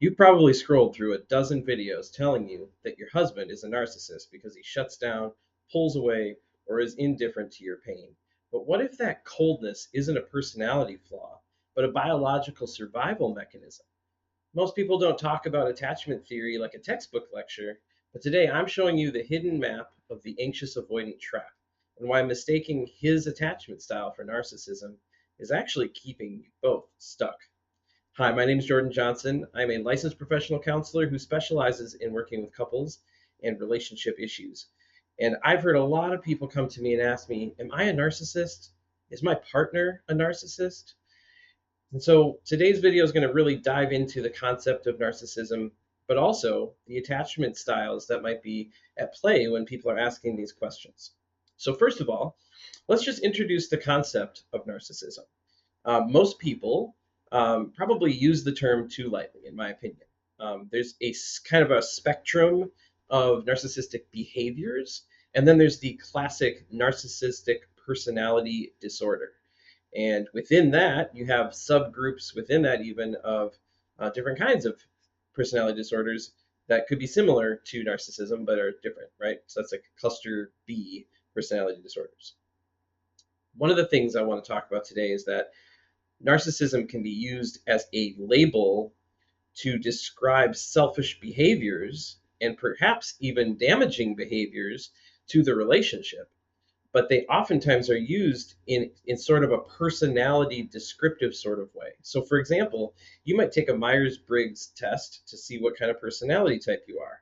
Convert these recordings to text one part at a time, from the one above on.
You've probably scrolled through a dozen videos telling you that your husband is a narcissist because he shuts down, pulls away, or is indifferent to your pain. But what if that coldness isn't a personality flaw, but a biological survival mechanism? Most people don't talk about attachment theory like a textbook lecture, but today I'm showing you the hidden map of the anxious avoidant trap and why mistaking his attachment style for narcissism is actually keeping you both stuck. Hi, my name is Jordan Johnson. I'm a licensed professional counselor who specializes in working with couples and relationship issues. And I've heard a lot of people come to me and ask me, am I a narcissist? Is my partner a narcissist? And so today's video is going to really dive into the concept of narcissism, but also the attachment styles that might be at play when people are asking these questions. So first of all, let's just introduce the concept of narcissism. Most people probably use the term too lightly, in my opinion. There's a kind of a spectrum of narcissistic behaviors, and then there's the classic narcissistic personality disorder. And within that, you have subgroups within that even of different kinds of personality disorders that could be similar to narcissism but are different, right? So that's like cluster B personality disorders. One of the things I want to talk about today is that narcissism can be used as a label to describe selfish behaviors and perhaps even damaging behaviors to the relationship. But they oftentimes are used in sort of a personality descriptive sort of way. So, for example, you might take a Myers-Briggs test to see what kind of personality type you are.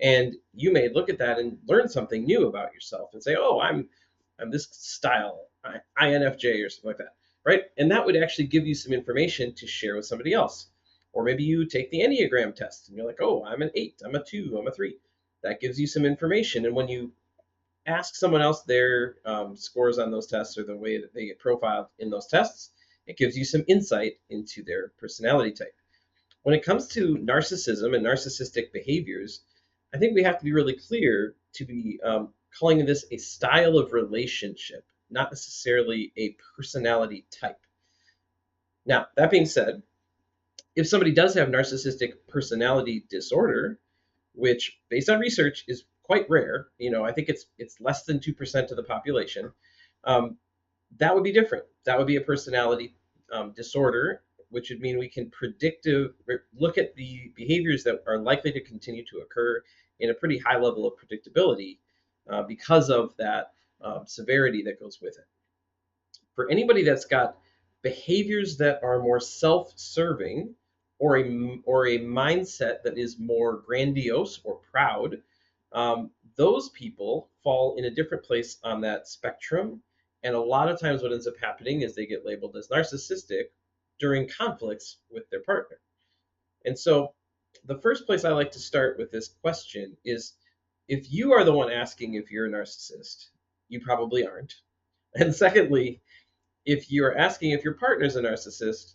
And you may look at that and learn something new about yourself and say, oh, I'm this style, INFJ or something like that, right? And that would actually give you some information to share with somebody else. Or maybe you take the Enneagram test and you're like, oh, I'm an 8, I'm a 2, I'm a 3. That gives you some information. And when you ask someone else their scores on those tests or the way that they get profiled in those tests, it gives you some insight into their personality type. When it comes to narcissism and narcissistic behaviors, I think we have to be really clear to be calling this a style of relationship, not necessarily a personality type. Now, that being said, if somebody does have narcissistic personality disorder, which based on research is quite rare, I think it's less than 2% of the population, that would be different. That would be a personality disorder, which would mean we can look at the behaviors that are likely to continue to occur in a pretty high level of predictability because of that severity that goes with it. For anybody that's got behaviors that are more self-serving or a mindset that is more grandiose or proud, those people fall in a different place on that spectrum. And a lot of times what ends up happening is they get labeled as narcissistic during conflicts with their partner. And so the first place I like to start with this question is, if you are the one asking if you're a narcissist, you probably aren't. And secondly, if you're asking if your partner's a narcissist,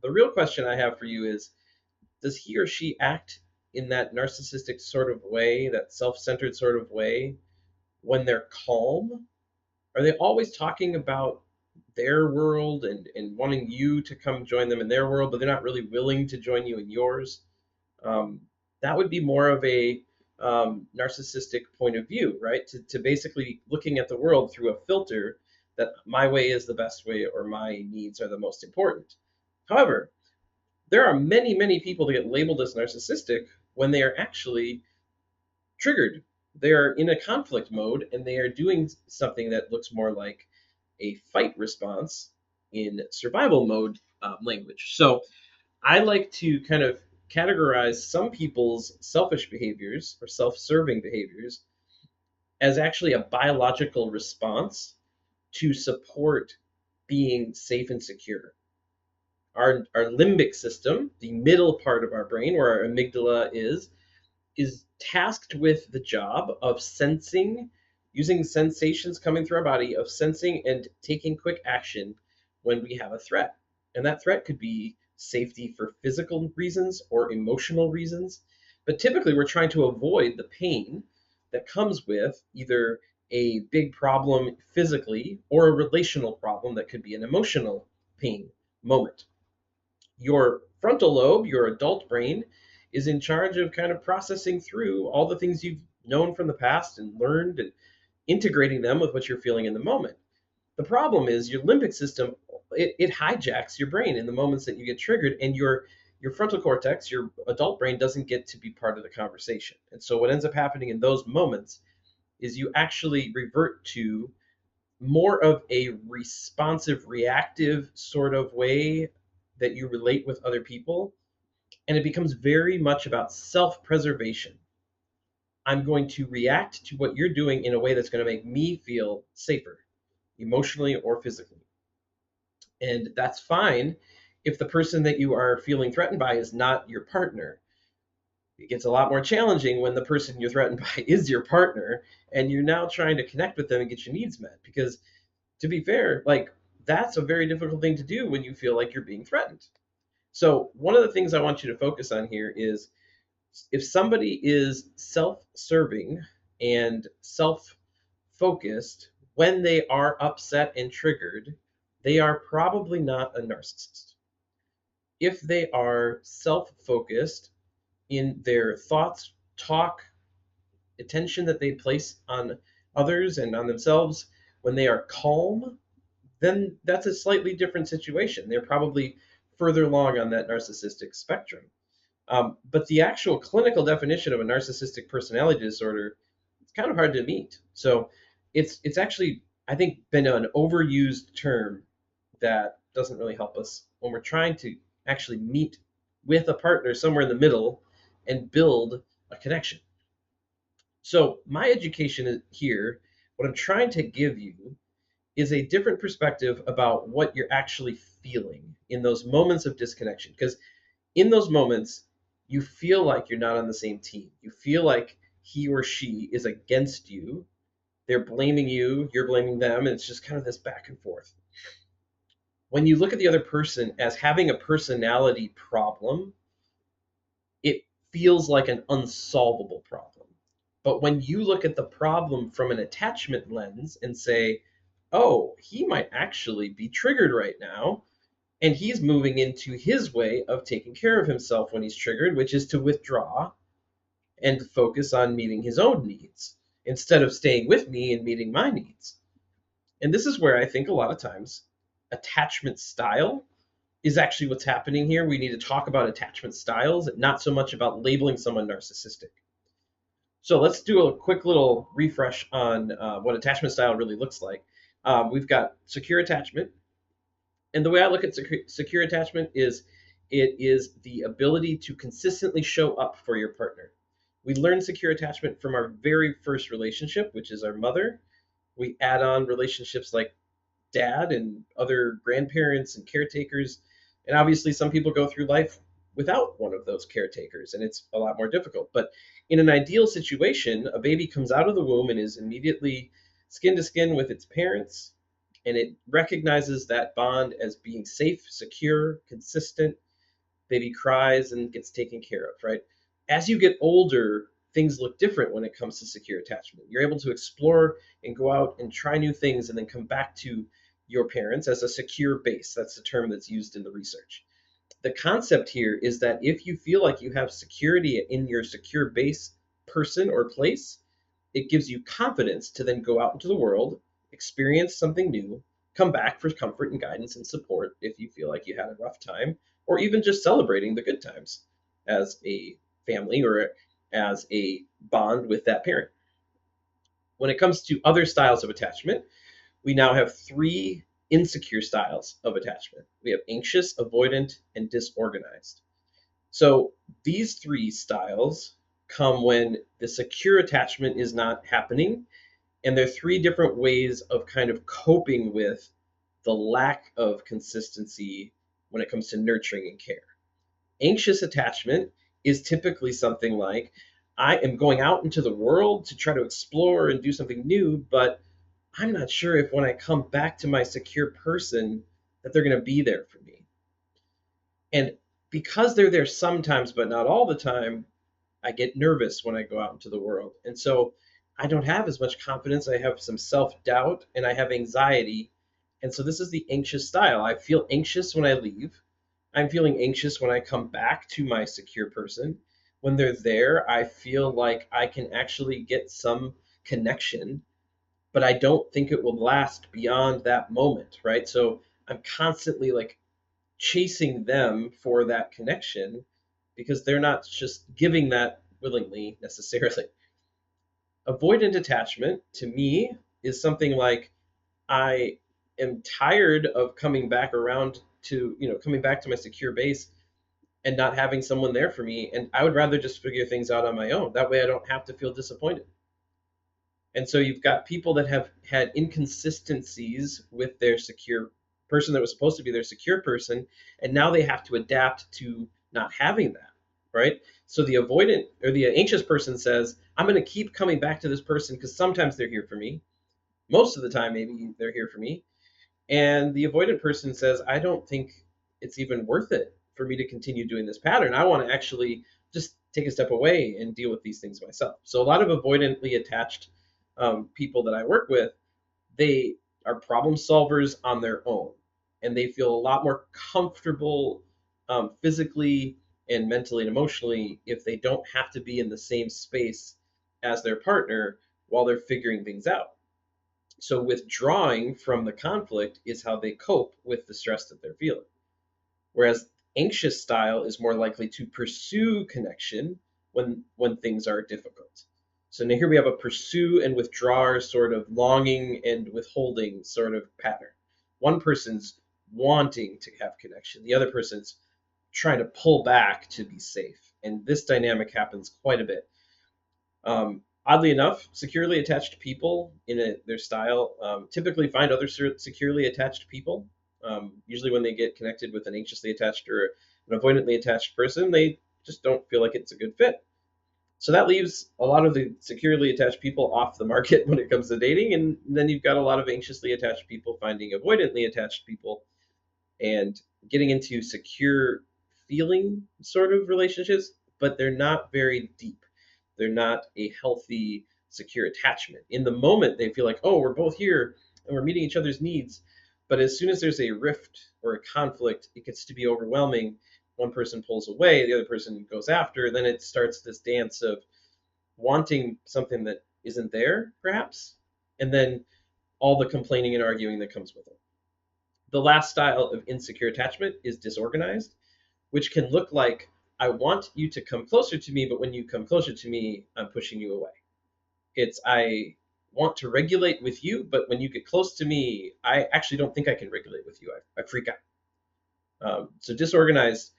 the real question I have for you is, does he or she act in that narcissistic sort of way, that self-centered sort of way, when they're calm? Are they always talking about their world and wanting you to come join them in their world, but they're not really willing to join you in yours? That would be more of a narcissistic point of view, right? To basically looking at the world through a filter that my way is the best way or my needs are the most important. However, there are many, many people that get labeled as narcissistic when they are actually triggered. They are in a conflict mode and they are doing something that looks more like a fight response in survival mode language. So I like to kind of categorize some people's selfish behaviors or self-serving behaviors as actually a biological response to support being safe and secure. Our limbic system, the middle part of our brain where our amygdala is tasked with the job of sensing, using sensations coming through our body, of sensing and taking quick action when we have a threat. And that threat could be safety for physical reasons or emotional reasons. But typically, we're trying to avoid the pain that comes with either a big problem physically or a relational problem that could be an emotional pain moment. Your frontal lobe, your adult brain, is in charge of kind of processing through all the things you've known from the past and learned and integrating them with what you're feeling in the moment. The problem is your limbic system, it hijacks your brain in the moments that you get triggered, and your frontal cortex, your adult brain, doesn't get to be part of the conversation. And so what ends up happening in those moments is you actually revert to more of a responsive, reactive sort of way that you relate with other people. And it becomes very much about self preservation. I'm going to react to what you're doing in a way that's going to make me feel safer, emotionally or physically. And that's fine if the person that you are feeling threatened by is not your partner. It gets a lot more challenging when the person you're threatened by is your partner and you're now trying to connect with them and get your needs met. Because to be fair, like, that's a very difficult thing to do when you feel like you're being threatened. So one of the things I want you to focus on here is if somebody is self-serving and self-focused when they are upset and triggered, they are probably not a narcissist. If they are self-focused in their thoughts, talk, attention that they place on others and on themselves when they are calm, then that's a slightly different situation. They're probably further along on that narcissistic spectrum. But the actual clinical definition of a narcissistic personality disorder, it's kind of hard to meet. So it's actually, I think, been an overused term that doesn't really help us when we're trying to actually meet with a partner somewhere in the middle and build a connection. So my education here, what I'm trying to give you is a different perspective about what you're actually feeling in those moments of disconnection. Because in those moments, you feel like you're not on the same team. You feel like he or she is against you. They're blaming you, you're blaming them, and it's just kind of this back and forth. When you look at the other person as having a personality problem, it feels like an unsolvable problem. But when you look at the problem from an attachment lens and say, oh, he might actually be triggered right now, and he's moving into his way of taking care of himself when he's triggered, which is to withdraw and focus on meeting his own needs instead of staying with me and meeting my needs. And this is where I think a lot of times attachment style is actually what's happening here. We need to talk about attachment styles and not so much about labeling someone narcissistic. So let's do a quick little refresh on what attachment style really looks like. We've got secure attachment. And the way I look at secure attachment is it is the ability to consistently show up for your partner. We learn secure attachment from our very first relationship, which is our mother. We add on relationships like dad and other grandparents and caretakers. And obviously, some people go through life without one of those caretakers, and it's a lot more difficult. But in an ideal situation, a baby comes out of the womb and is immediately skin to skin with its parents, and it recognizes that bond as being safe, secure, consistent. Baby cries and gets taken care of, right? As you get older, things look different when it comes to secure attachment. You're able to explore and go out and try new things and then come back to your parents as a secure base. That's the term that's used in the research. The concept here is that if you feel like you have security in your secure base person or place, it gives you confidence to then go out into the world, experience something new, come back for comfort and guidance and support if you feel like you had a rough time, or even just celebrating the good times as a family or as a bond with that parent. When it comes to other styles of attachment, we now have 3 insecure styles of attachment. We have anxious, avoidant, and disorganized. So these 3 styles come when the secure attachment is not happening, and there are 3 different ways of kind of coping with the lack of consistency when it comes to nurturing and care. Anxious attachment is typically something like, I am going out into the world to try to explore and do something new, but I'm not sure if when I come back to my secure person that they're going to be there for me. And because they're there sometimes, but not all the time, I get nervous when I go out into the world. And so I don't have as much confidence. I have some self-doubt and I have anxiety. And so this is the anxious style. I feel anxious when I leave. I'm feeling anxious when I come back to my secure person. When they're there, I feel like I can actually get some connection, but I don't think it will last beyond that moment, right? So I'm constantly like chasing them for that connection because they're not just giving that willingly necessarily. Avoidant attachment to me is something like I am tired of coming back around to, coming back to my secure base and not having someone there for me. And I would rather just figure things out on my own. That way I don't have to feel disappointed. And so you've got people that have had inconsistencies with their secure person that was supposed to be their secure person, and now they have to adapt to not having that, right? So the avoidant or the anxious person says, I'm going to keep coming back to this person because sometimes they're here for me. Most of the time, maybe they're here for me. And the avoidant person says, I don't think it's even worth it for me to continue doing this pattern. I want to actually just take a step away and deal with these things myself. So a lot of avoidantly attached people that I work with, they are problem solvers on their own, and they feel a lot more comfortable physically and mentally and emotionally if they don't have to be in the same space as their partner while they're figuring things out. So withdrawing from the conflict is how they cope with the stress that they're feeling. Whereas anxious style is more likely to pursue connection when things are difficult. So now here we have a pursue and withdraw sort of longing and withholding sort of pattern. One person's wanting to have connection, the other person's trying to pull back to be safe. And this dynamic happens quite a bit. Oddly enough, securely attached people their style typically find other securely attached people. Usually, when they get connected with an anxiously attached or an avoidantly attached person, they just don't feel like it's a good fit. So that leaves a lot of the securely attached people off the market when it comes to dating, and then you've got a lot of anxiously attached people finding avoidantly attached people and getting into secure feeling sort of relationships, but they're not very deep. They're not a healthy, secure attachment. In the moment, they feel like, oh, we're both here and we're meeting each other's needs. But as soon as there's a rift or a conflict, it gets to be overwhelming. One person pulls away, the other person goes after, then it starts this dance of wanting something that isn't there, perhaps, and then all the complaining and arguing that comes with it. The last style of insecure attachment is disorganized, which can look like I want you to come closer to me, but when you come closer to me, I'm pushing you away. It's I want to regulate with you, but when you get close to me, I actually don't think I can regulate with you. I freak out. So disorganized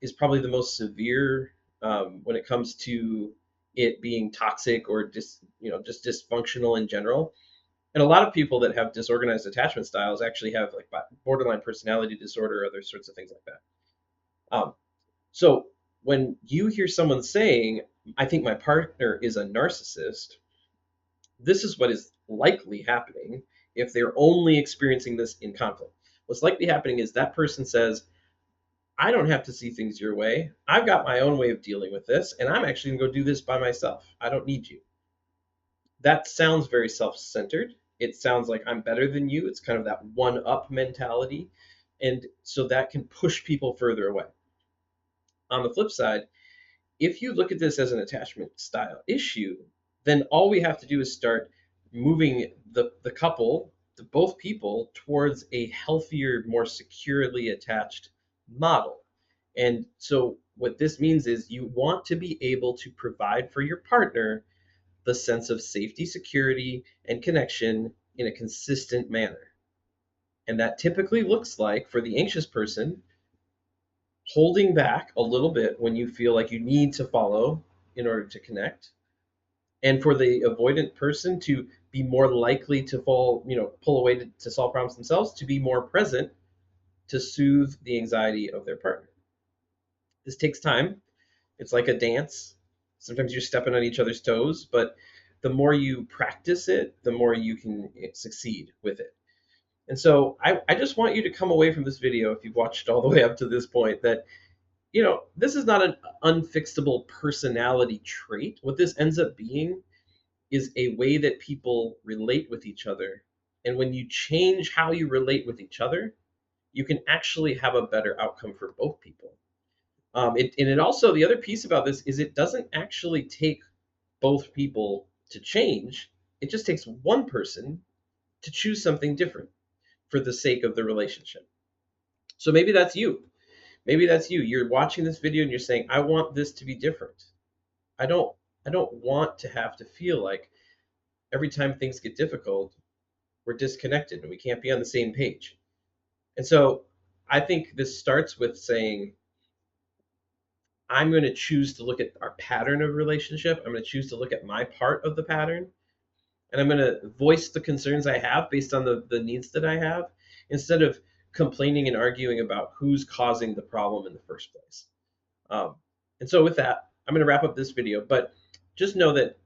is probably the most severe when it comes to it being toxic or just dysfunctional in general. And a lot of people that have disorganized attachment styles actually have like borderline personality disorder or other sorts of things like that. So when you hear someone saying, I think my partner is a narcissist, this is what is likely happening if they're only experiencing this in conflict. What's likely happening is that person says, I don't have to see things your way. I've got my own way of dealing with this, and I'm actually going to go do this by myself. I don't need you. That sounds very self centered. It sounds like I'm better than you. It's kind of that one up mentality. And so that can push people further away. On the flip side, if you look at this as an attachment style issue, then all we have to do is start moving the couple, both people, towards a healthier, more securely attached model. And so what this means is you want to be able to provide for your partner the sense of safety, security, and connection in a consistent manner. And that typically looks like, for the anxious person, holding back a little bit when you feel like you need to follow in order to connect. And for the avoidant person to be more likely to pull away to solve problems themselves, to be more present to soothe the anxiety of their partner. This takes time. It's like a dance. Sometimes you're stepping on each other's toes, but the more you practice it, the more you can succeed with it. And so I just want you to come away from this video, if you've watched all the way up to this point, that this is not an unfixable personality trait. What this ends up being is a way that people relate with each other. And when you change how you relate with each other, you can actually have a better outcome for both people. And it also, the other piece about this is it doesn't actually take both people to change. It just takes one person to choose something different for the sake of the relationship. So maybe that's you. Maybe that's you. You're watching this video and you're saying, I want this to be different. I don't I don't want to have to feel like every time things get difficult, we're disconnected and we can't be on the same page. And so I think this starts with saying, I'm going to choose to look at our pattern of relationship. I'm going to choose to look at my part of the pattern. And I'm going to voice the concerns I have based on the needs that I have instead of complaining and arguing about who's causing the problem in the first place. And so with that, I'm going to wrap up this video. But just know that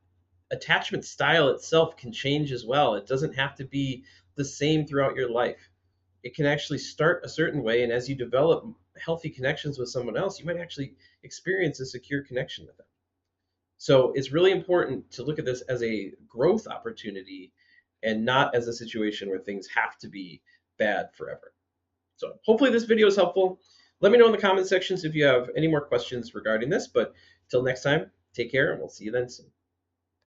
attachment style itself can change as well. It doesn't have to be the same throughout your life. It can actually start a certain way, and as you develop healthy connections with someone else, you might actually experience a secure connection with them. So it's really important to look at this as a growth opportunity and not as a situation where things have to be bad forever. So hopefully this video is helpful. Let me know in the comment sections if you have any more questions regarding this, but till next time, take care and we'll see you then soon.